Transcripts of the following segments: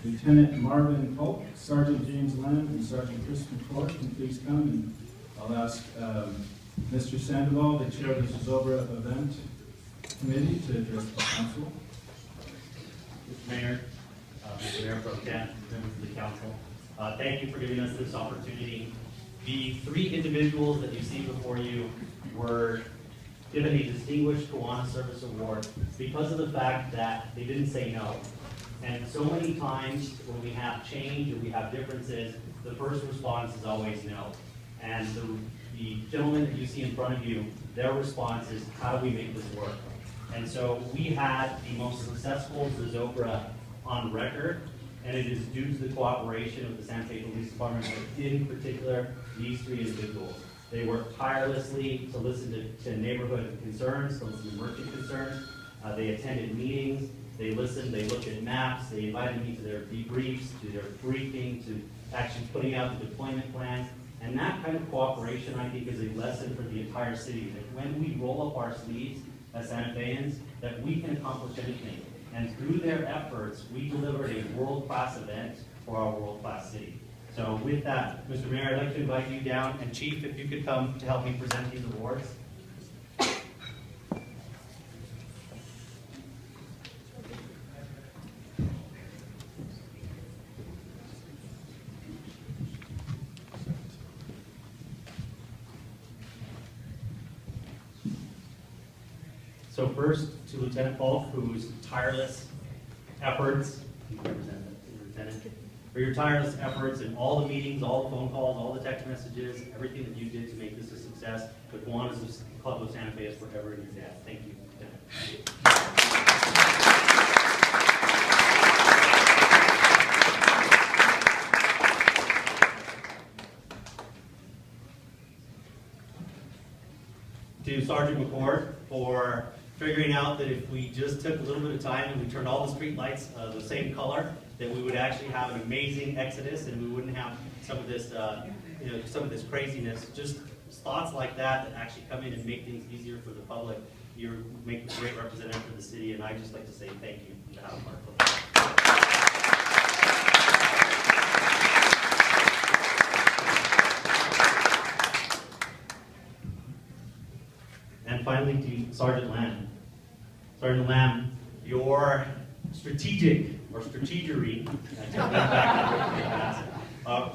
Lieutenant Marvin Polk, Sergeant James Lamb, and Sergeant Chris McCord can please come, and I'll ask Mr. Sandoval, the chair of the Zozobra event committee, to address the council. Mr. Mayor, Mr. Mayor Pro Tem, members of the council, thank you for giving us this opportunity. The three individuals that you see before you were given a Distinguished Kiwanis Service Award because of the fact that they didn't say no. And so many times when we have change or we have differences, the first response is always no. And the gentleman that you see in front of you, their response is, how do we make this work? And so we had the most successful Zozobra on record, and it is due to the cooperation of the San Fe Police Department, but in particular, these three individuals. They worked tirelessly to listen to neighborhood concerns, to listen to merchant concerns. They attended meetings, they listened, they looked at maps, they invited me to their debriefs, to their briefing, to actually putting out the deployment plans. And that kind of cooperation, I think, is a lesson for the entire city, that when we roll up our sleeves as Santa Feans, that we can accomplish anything. And through their efforts, we delivered a world-class event for our world-class city. So with that, Mr. Mayor, I'd like to invite you down, and Chief, if you could come to help me present these awards. So first, to Lieutenant Polk, whose tireless efforts, for your tireless efforts in all the meetings, all the phone calls, all the text messages, everything that you did to make this a success. The Kiwanis Club of Santa Fe is forever in your debt. Thank you, Lieutenant. To Sergeant McCord for figuring out that if we just took a little bit of time and we turned all the street lights the same color, that we would actually have an amazing exodus and we wouldn't have some of this, some of this craziness. Just thoughts like that that actually come in and make things easier for the public. You make a great representative for the city, and I'd just like to say thank you on behalf of our club. And finally, to Sergeant Lamb. Sergeant Lamb, your strategery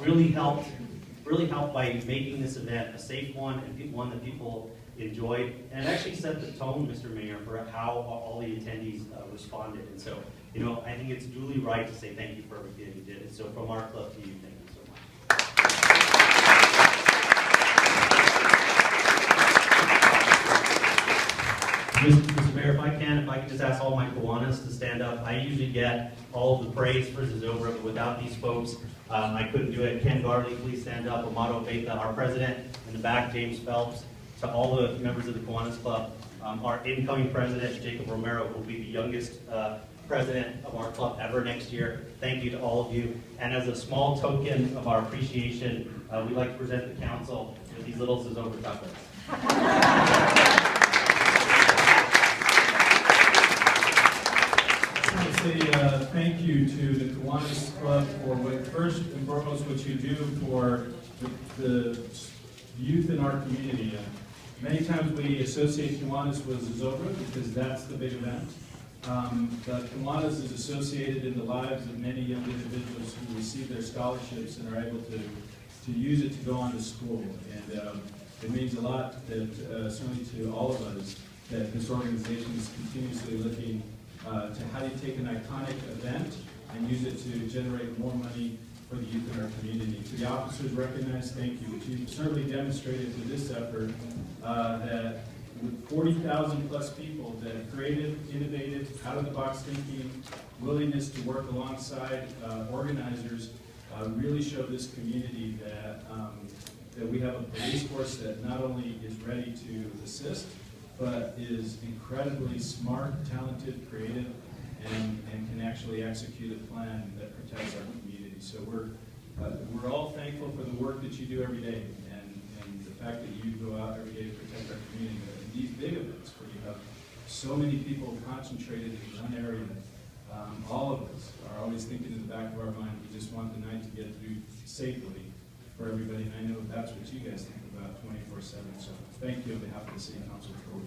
really helped by making this event a safe one and one that people enjoyed, and it actually set the tone, Mr. Mayor, for how all the attendees responded. And so, I think it's duly right to say thank you for everything you did. And so, from our club to you, thank you so much. Mr. Mayor, if I can just ask all my Kiwanis to stand up. I usually get all of the praise for Zozobra, but without these folks, I couldn't do it. Ken Garley, please stand up. Amato Beta, our president. In the back, James Phelps. To all the members of the Kiwanis Club. Our incoming president, Jacob Romero, will be the youngest president of our club ever next year. Thank you to all of you. And as a small token of our appreciation, we'd like to present the council with these little Zozobra chocolates. Thank you to the Kiwanis Club for first and foremost what you do for the youth in our community. Many times we associate Kiwanis with Zozobra because that's the big event. But Kiwanis is associated in the lives of many young individuals who receive their scholarships and are able to use it to go on to school. And it means a lot that certainly to all of us that this organization is continuously looking to how do you take an iconic event and use it to generate more money for the youth in our community. To the officers recognized, thank you. You've certainly demonstrated through this effort that with 40,000 plus people that creative, innovative, out-of-the-box thinking, willingness to work alongside organizers really show this community that we have a police force that not only is ready to assist, but is incredibly smart, talented, creative, and can actually execute a plan that protects our community. So we're all thankful for the work that you do every day, and the fact that you go out every day to protect our community. And these big events where you have so many people concentrated in one area, all of us are always thinking in the back of our mind, we just want the night to get through safely for everybody, and I know that's what you guys think about 24/7. So thank you on behalf of the City Council for